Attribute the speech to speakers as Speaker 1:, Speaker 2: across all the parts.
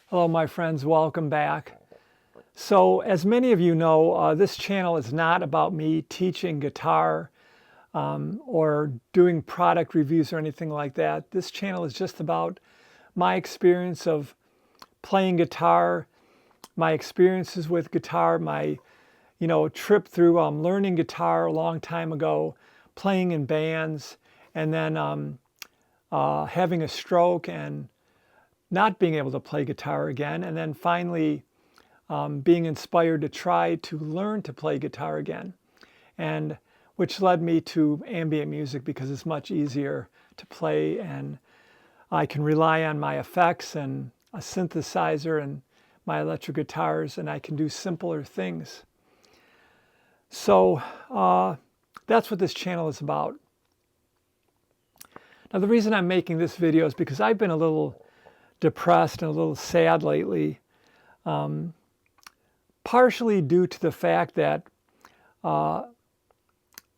Speaker 1: Hello my friends, welcome back. So as many of you know, this channel is not about me teaching guitar or doing product reviews or anything like that. This channel is just about my experience of playing guitar, my experiences with guitar, my trip through learning guitar a long time ago, playing in bands, and then having a stroke and not being able to play guitar again, and then finally being inspired to try to learn to play guitar again, and which led me to ambient music because it's much easier to play and I can rely on my effects and a synthesizer and my electric guitars, and I can do simpler things. So that's what this channel is about. Now the reason I'm making this video is because I've been a little depressed and a little sad lately, partially due to the fact that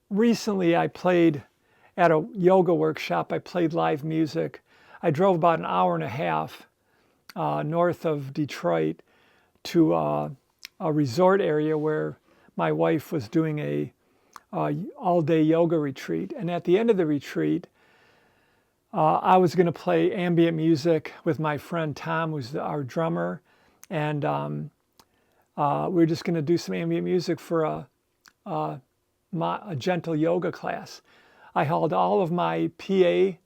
Speaker 1: recently I played at a yoga workshop. I played live music. I drove about an hour and a half north of Detroit to a resort area where my wife was doing a all-day yoga retreat. And at the end of the retreat, I was going to play ambient music with my friend Tom, who's our drummer, and we were just going to do some ambient music for a gentle yoga class. I hauled all of my PA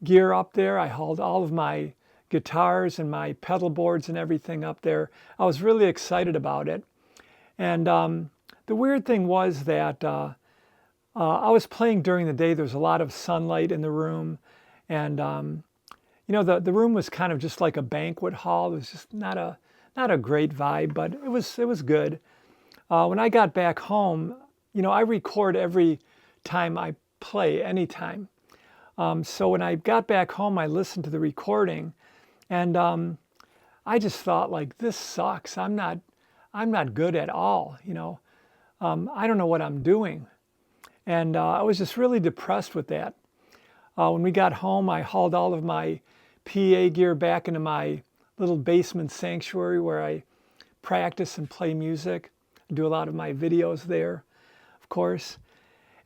Speaker 1: gear up there. I hauled all of my guitars and my pedal boards and everything up there. I was really excited about it. And the weird thing was that I was playing during the day. There was a lot of sunlight in the room. And the room was kind of just like a banquet hall. It was just not a great vibe, but it was good. When I got back home, I record every time I play, anytime. So when I got back home, I listened to the recording, and I just thought, like, this sucks. I'm not good at all. I don't know what I'm doing, and I was just really depressed with that. When we got home, I hauled all of my PA gear back into my little basement sanctuary where I practice and play music. I do a lot of my videos there, of course.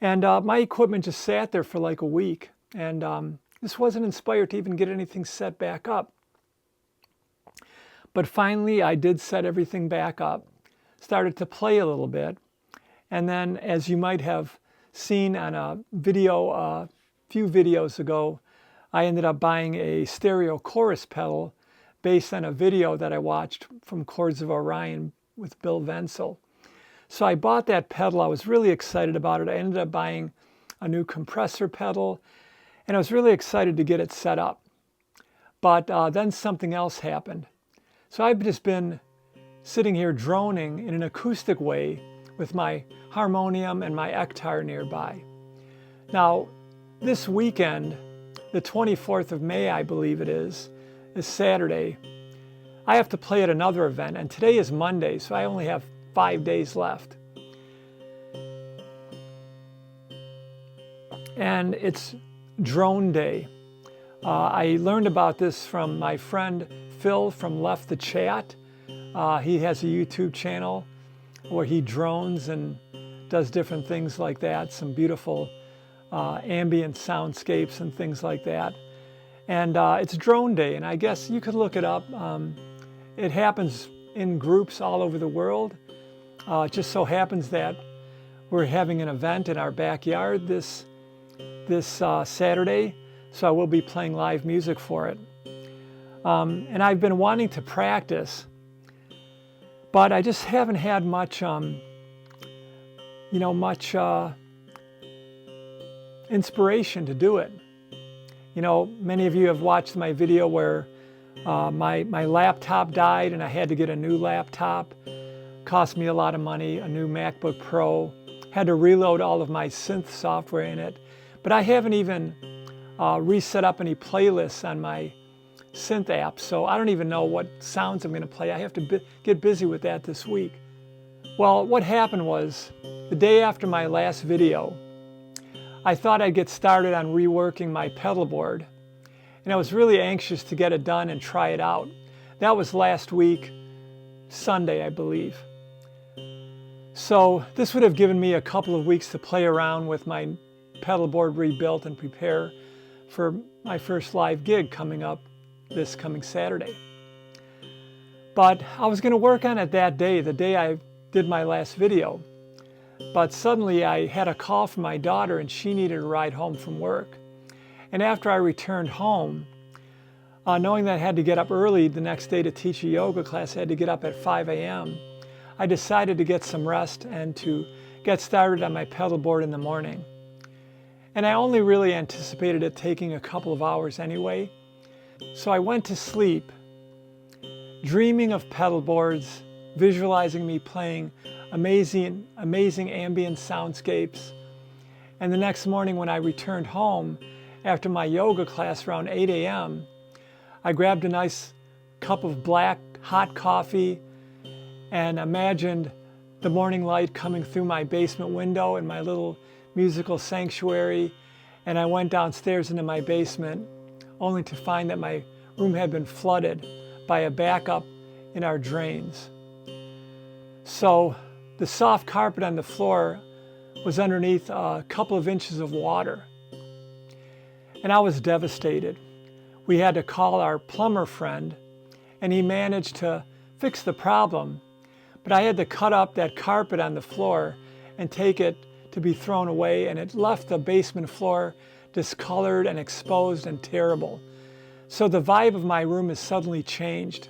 Speaker 1: And my equipment just sat there for like a week. And this wasn't inspired to even get anything set back up. But finally, I did set everything back up, started to play a little bit. And then, as you might have seen on a video, few videos ago, I ended up buying a stereo chorus pedal based on a video that I watched from Chords of Orion with Bill Venzel. So I bought that pedal. I was really excited about it. I ended up buying a new compressor pedal, and I was really excited to get it set up. But then something else happened. So I've just been sitting here droning in an acoustic way with my harmonium and my ectar nearby. Now, this weekend, the 24th of May, I believe it is Saturday, I have to play at another event, and today is Monday, so I only have 5 days left. And it's drone day. I learned about this from my friend Phil from Left the Chat. He has a YouTube channel where he drones and does different things like that, some beautiful ambient soundscapes and things like that. And it's drone day, and I guess you could look it up. It happens in groups all over the world. It just so happens that we're having an event in our backyard this Saturday, so I will be playing live music for it. And I've been wanting to practice, but I just haven't had much inspiration to do it. Many of you have watched my video where my laptop died and I had to get a new laptop. Cost me a lot of money, a new MacBook Pro. Had to reload all of my synth software in it. But I haven't even reset up any playlists on my synth app, so I don't even know what sounds I'm going to play. I have to get busy with that this week. Well, what happened was, the day after my last video, I thought I'd get started on reworking my pedal board, and I was really anxious to get it done and try it out. That was last week, Sunday, I believe. So this would have given me a couple of weeks to play around with my pedal board rebuilt and prepare for my first live gig coming up this coming Saturday. But I was going to work on it that day, the day I did my last video. But suddenly I had a call from my daughter and she needed a ride home from work. And after I returned home, knowing that I had to get up early the next day to teach a yoga class, I had to get up at 5 a.m. I decided to get some rest and to get started on my pedal board in the morning. And I only really anticipated it taking a couple of hours anyway. So I went to sleep, dreaming of pedal boards, visualizing me playing amazing ambient soundscapes. And the next morning when I returned home after my yoga class around 8 a.m., I grabbed a nice cup of black hot coffee and imagined the morning light coming through my basement window in my little musical sanctuary. And I went downstairs into my basement only to find that my room had been flooded by a backup in our drains. So the soft carpet on the floor was underneath a couple of inches of water. And I was devastated. We had to call our plumber friend, and he managed to fix the problem. But I had to cut up that carpet on the floor and take it to be thrown away, and it left the basement floor discolored and exposed and terrible. So the vibe of my room has suddenly changed.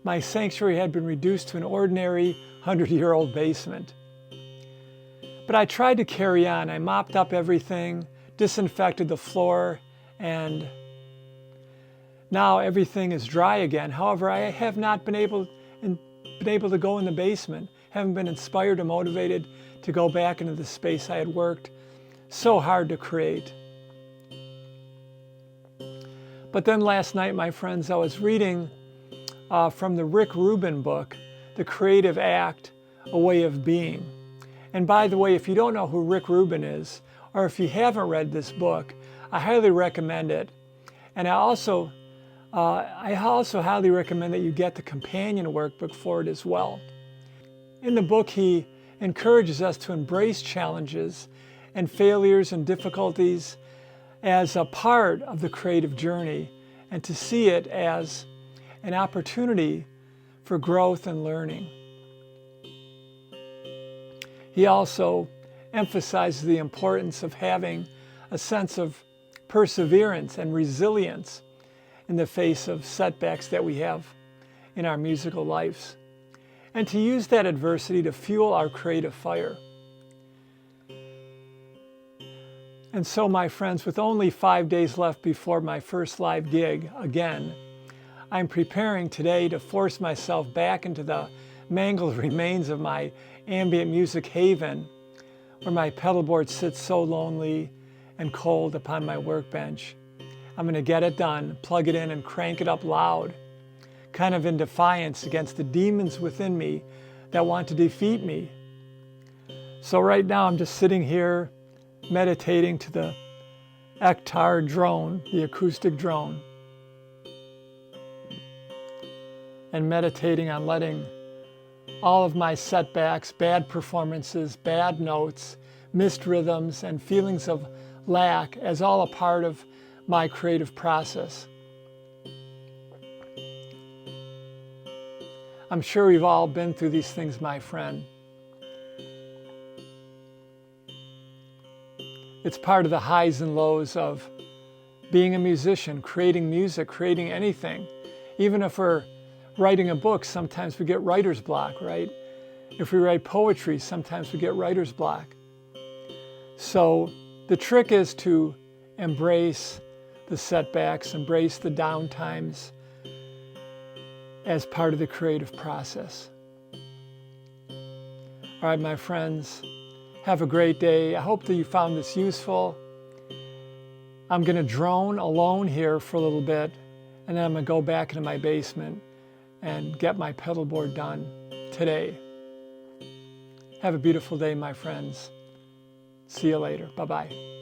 Speaker 1: My sanctuary had been reduced to an ordinary 100-year-old basement. But I tried to carry on. I mopped up everything, disinfected the floor, and now everything is dry again. However, I have not been able to go in the basement, haven't been inspired or motivated to go back into the space I had worked so hard to create. But then last night, my friends, I was reading from the Rick Rubin book, The Creative Act, A Way of Being. And by the way, if you don't know who Rick Rubin is, or if you haven't read this book, I highly recommend it. And I also highly recommend that you get the companion workbook for it as well. In the book, he encourages us to embrace challenges and failures and difficulties as a part of the creative journey and to see it as an opportunity for growth and learning. He also emphasizes the importance of having a sense of perseverance and resilience in the face of setbacks that we have in our musical lives, and to use that adversity to fuel our creative fire. And so, my friends, with only 5 days left before my first live gig again, I'm preparing today to force myself back into the mangled remains of my ambient music haven, where my pedal board sits so lonely and cold upon my workbench. I'm going to get it done, plug it in, and crank it up loud, kind of in defiance against the demons within me that want to defeat me. So right now I'm just sitting here meditating to the Ektar drone, the acoustic drone, and meditating on letting all of my setbacks, bad performances, bad notes, missed rhythms, and feelings of lack as all a part of my creative process. I'm sure we've all been through these things, my friend. It's part of the highs and lows of being a musician, creating music, creating anything. Even if we're writing a book, sometimes we get writer's block, right? If we write poetry, sometimes we get writer's block. So the trick is to embrace the setbacks, embrace the downtimes as part of the creative process. All right, my friends, have a great day. I hope that you found this useful. I'm going to drone alone here for a little bit, and then I'm going to go back into my basement and get my pedal board done today. Have a beautiful day, my friends. See you later. Bye-bye.